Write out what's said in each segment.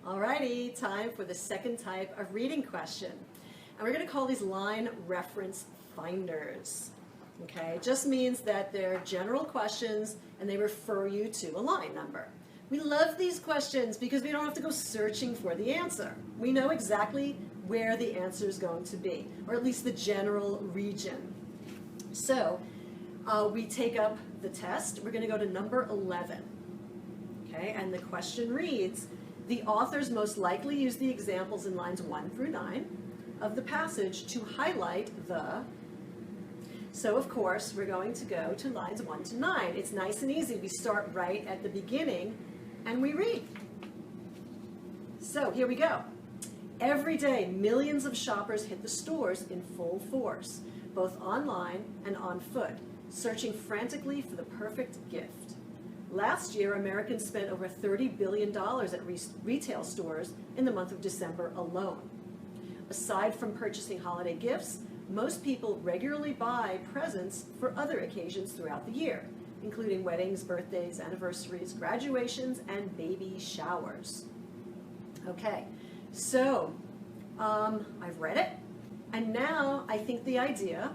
Alrighty, time for the second type of reading question. And we're going to call these line reference finders. Okay, it just means that they're general questions and they refer you to a line number. We love these questions because we don't have to go searching for the answer. We know exactly where the answer is going to be, or at least the general region. So we take up the test. We're going to go to number 11. Okay, and the question reads, the authors most likely use the examples in lines 1 through 9 of the passage to highlight the... So of course, we're going to go to lines 1 to 9. It's nice and easy. We start right at the beginning and we read. So here we go. Every day, millions of shoppers hit the stores in full force, both online and on foot, searching frantically for the perfect gift. Last year, Americans spent over $30 billion at retail stores in the month of December alone. Aside from purchasing holiday gifts, most people regularly buy presents for other occasions throughout the year, including weddings, birthdays, anniversaries, graduations, and baby showers. Okay, so I've read it, and now I think the idea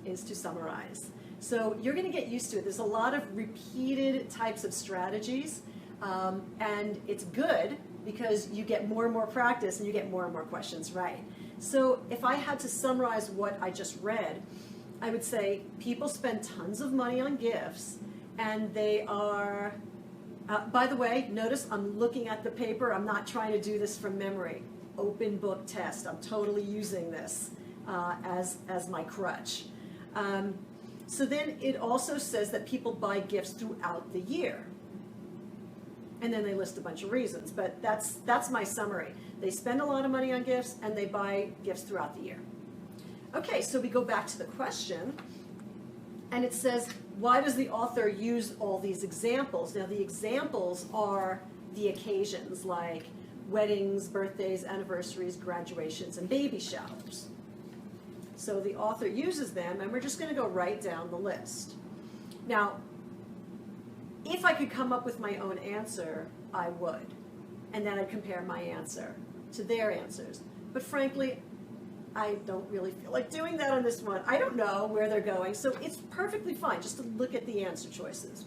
is to summarize. So you're going to get used to it. There's a lot of repeated types of strategies, and it's good because you get more and more practice and you get more and more questions right. So if I had to summarize what I just read, I would say people spend tons of money on gifts, and they are, by the way, notice I'm looking at the paper. I'm not trying to do this from memory. Open book test. I'm totally using this as my crutch. So then it also says that people buy gifts throughout the year. And then they list a bunch of reasons, but that's my summary. They spend a lot of money on gifts and they buy gifts throughout the year. Okay, so we go back to the question, and it says, why does the author use all these examples? Now the examples are the occasions like weddings, birthdays, anniversaries, graduations, and baby showers. So the author uses them, and we're just going to go right down the list. Now, if I could come up with my own answer, I would. And then I'd compare my answer to their answers. But frankly, I don't really feel like doing that on this one. I don't know where they're going, so it's perfectly fine just to look at the answer choices.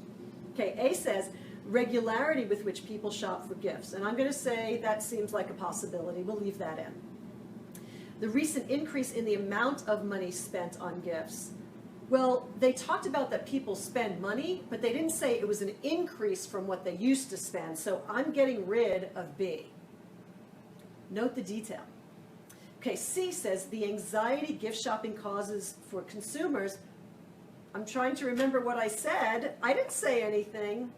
Okay, A says, regularity with which people shop for gifts. And I'm going to say that seems like a possibility. We'll leave that in. The recent increase in the amount of money spent on gifts. Well, they talked about that people spend money, but they didn't say it was an increase from what they used to spend, so I'm getting rid of B. Note the detail. Okay, C says the anxiety gift shopping causes for consumers. I'm trying to remember what I said. I didn't say anything.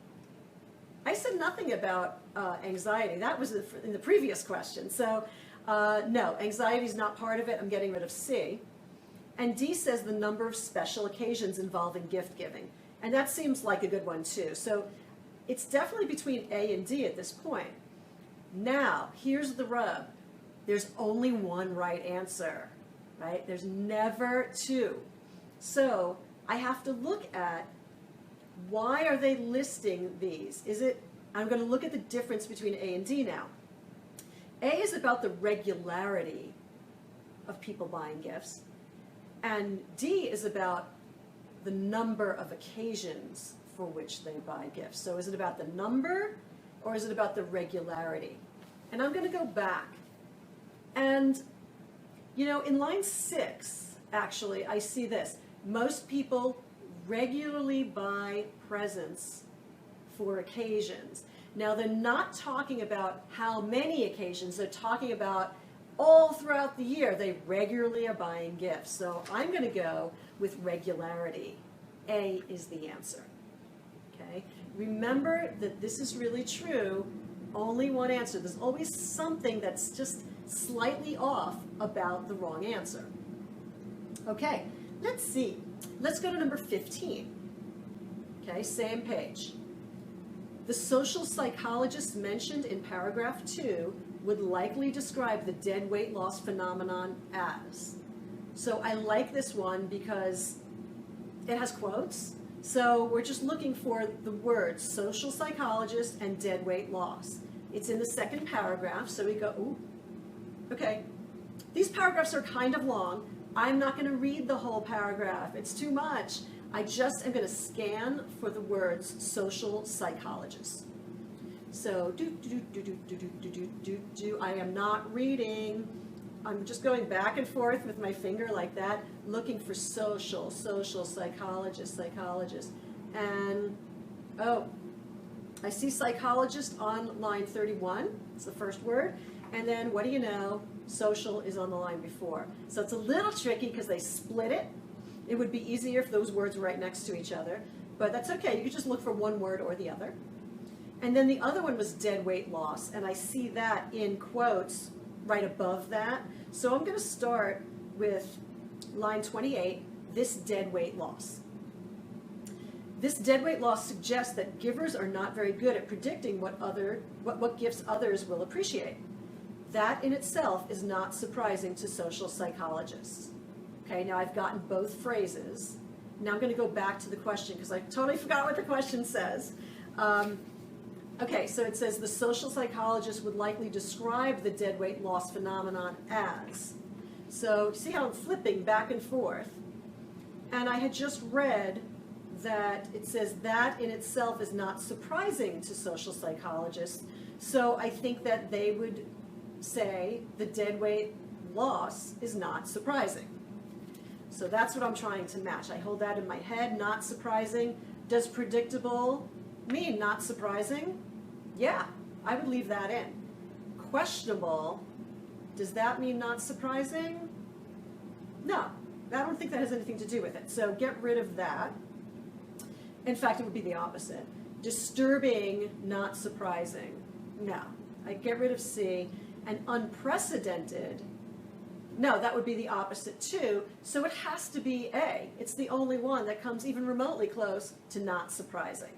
I said nothing about anxiety. That was in the previous question. So no, anxiety is not part of it. I'm getting rid of C. And D says the number of special occasions involving gift giving. And that seems like a good one too. So it's definitely between A and D at this point. Now, here's the rub. There's only one right answer, right? There's never two. So I have to look at why are they listing these? I'm going to look at the difference between A and D now. A is about the regularity of people buying gifts, and D is about the number of occasions for which they buy gifts. So is it about the number, or is it about the regularity? And I'm going to go back. And, you know, in line 6, actually, I see this. Most people regularly buy presents for occasions. Now, they're not talking about how many occasions. They're talking about all throughout the year. They regularly are buying gifts. So I'm going to go with regularity. A is the answer. Okay? Remember that this is really true. Only one answer. There's always something that's just slightly off about the wrong answer. Okay, let's see. Let's go to number 15. Okay, same page. The social psychologist mentioned in paragraph 2 would likely describe the dead weight loss phenomenon as. So I like this one because it has quotes. So we're just looking for the words social psychologist and dead weight loss. It's in the second paragraph, so we go, ooh, okay. These paragraphs are kind of long. I'm not going to read the whole paragraph. It's too much. I just am going to scan for the words social psychologist. So, I am not reading. I'm just going back and forth with my finger like that, looking for social psychologist. And, oh, I see psychologist on line 31. It's the first word. And then, what do you know? Social is on the line before. So it's a little tricky because they split it. It would be easier if those words were right next to each other. But that's okay. You could just look for one word or the other. And then the other one was dead weight loss. And I see that in quotes right above that. So I'm going to start with line 28, this dead weight loss. This dead weight loss suggests that givers are not very good at predicting what gifts others will appreciate. That in itself is not surprising to social psychologists. Okay, now I've gotten both phrases. Now I'm going to go back to the question because I totally forgot what the question says. Okay, so it says the social psychologist would likely describe the dead weight loss phenomenon as. So see how I'm flipping back and forth? And I had just read that it says that in itself is not surprising to social psychologists. So I think that they would say the dead weight loss is not surprising. So that's what I'm trying to match. I hold that in my head, not surprising. Does predictable mean not surprising? Yeah, I would leave that in. Questionable, does that mean not surprising? No, I don't think that has anything to do with it. So get rid of that. In fact, it would be the opposite. Disturbing, not surprising. No, I get rid of C. And unprecedented, no, that would be the opposite too. So it has to be A. It's the only one that comes even remotely close to not surprising.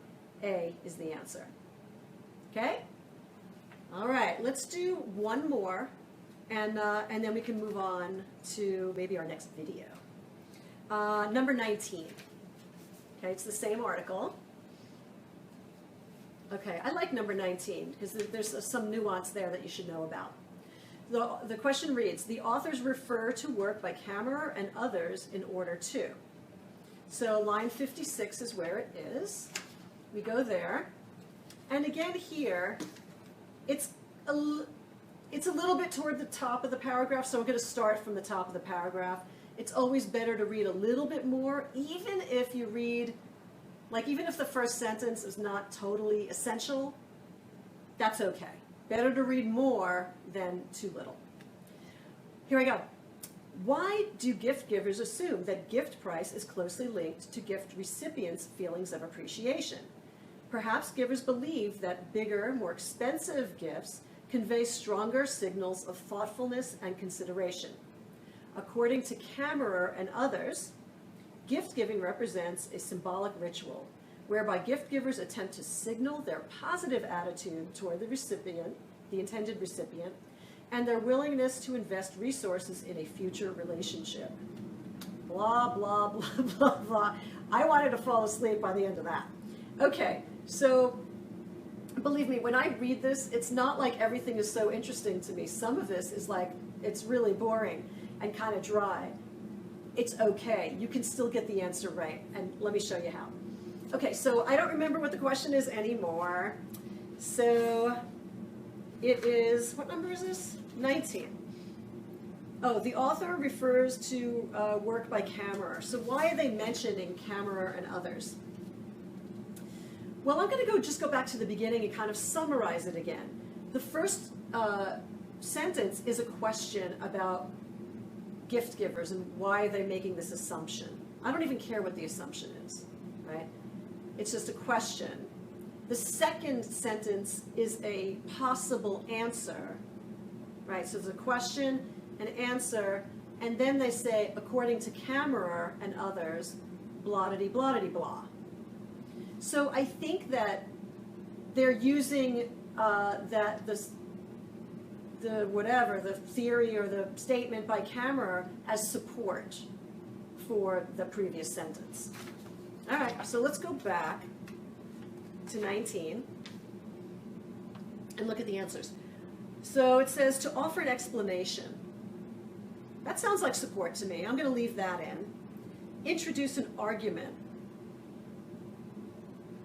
A is the answer. Okay? All right, let's do one more, and then we can move on to maybe our next video. Number 19. Okay, it's the same article. Okay, I like number 19 because there's some nuance there that you should know about. The question reads, the authors refer to work by Kammerer and others in order to. So line 56 is where it is. We go there. And again here, it's a little bit toward the top of the paragraph, so I'm going to start from the top of the paragraph. It's always better to read a little bit more, even if you read, like even if the first sentence is not totally essential, that's okay. Better to read more than too little. Here I go. Why do gift givers assume that gift price is closely linked to gift recipients' feelings of appreciation? Perhaps givers believe that bigger, more expensive gifts convey stronger signals of thoughtfulness and consideration. According to Kammerer and others, gift giving represents a symbolic ritual whereby gift givers attempt to signal their positive attitude toward the recipient, the intended recipient, and their willingness to invest resources in a future relationship. Blah, blah, blah, blah, blah. I wanted to fall asleep by the end of that. Okay, so believe me, when I read this, it's not like everything is so interesting to me. Some of this is like, it's really boring and kind of dry. It's okay. You can still get the answer right, and let me show you how. Okay, so I don't remember what the question is anymore. So it is, what number is this? 19. Oh, the author refers to work by Kammerer. So why are they mentioning Kammerer and others? Well, I'm going to just go back to the beginning and kind of summarize it again. The first sentence is a question about gift givers and why they're making this assumption. I don't even care what the assumption is, right? It's just a question. The second sentence is a possible answer, right? So it's a question, an answer, and then they say, according to Kammerer and others, blah-diddy, blah-diddy, blah. So I think that they're using the theory or the statement by Kammerer as support for the previous sentence. All right, so let's go back to 19. and look at the answers. So it says to offer an explanation. That sounds like support to me. I'm going to leave that in. Introduce an argument.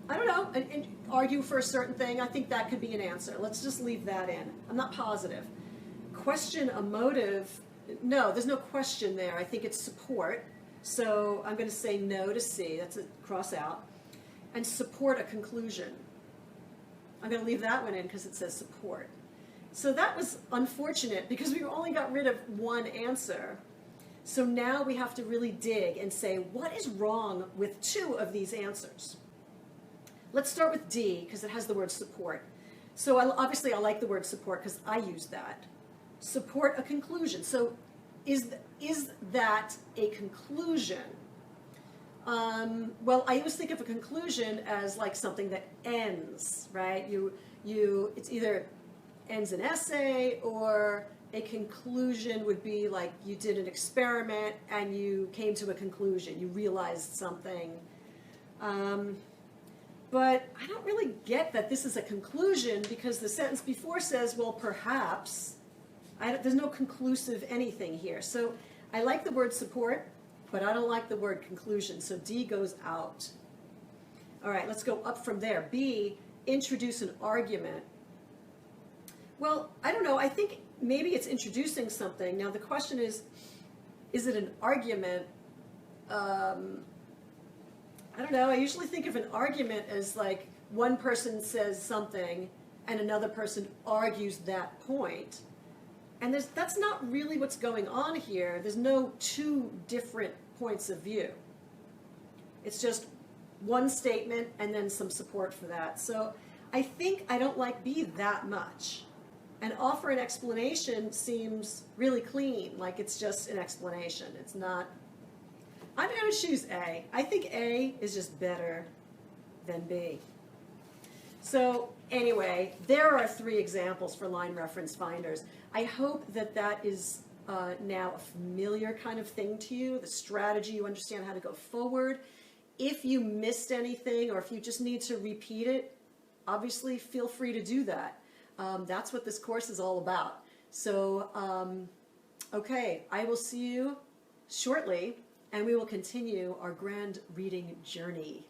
I don't know, and argue for a certain thing. I think that could be an answer. Let's just leave that in. I'm not positive. Question a motive. No, there's no question there. I think it's support. So I'm going to say no to C. That's a cross out. And support a conclusion. I'm going to leave that one in because it says support. So that was unfortunate because we only got rid of one answer. So now we have to really dig and say, what is wrong with two of these answers? Let's start with D because it has the word support. So obviously I like the word support because I use that. Support a conclusion. So is that a conclusion? Well, I always think of a conclusion as like something that ends, right? It's either ends an essay, or a conclusion would be like you did an experiment and you came to a conclusion. You realized something. But I don't really get that this is a conclusion because the sentence before says, well, perhaps. There's no conclusive anything here. So I like the word support, but I don't like the word conclusion. So D goes out. All right, let's go up from there. B, introduce an argument. Well, I don't know. I think maybe it's introducing something. Now the question is it an argument? I don't know. I usually think of an argument as like one person says something and another person argues that point. And that's not really what's going on here. There's no two different points of view. It's just one statement and then some support for that. So I think I don't like B that much. And offer an explanation seems really clean, like it's just an explanation. It's not. I'm going to choose A. I think A is just better than B. So anyway, there are 3 examples for line reference finders. I hope that that is now a familiar kind of thing to you, the strategy, you understand how to go forward. If you missed anything or if you just need to repeat it, obviously feel free to do that. That's what this course is all about. So, okay, I will see you shortly, and we will continue our grand reading journey.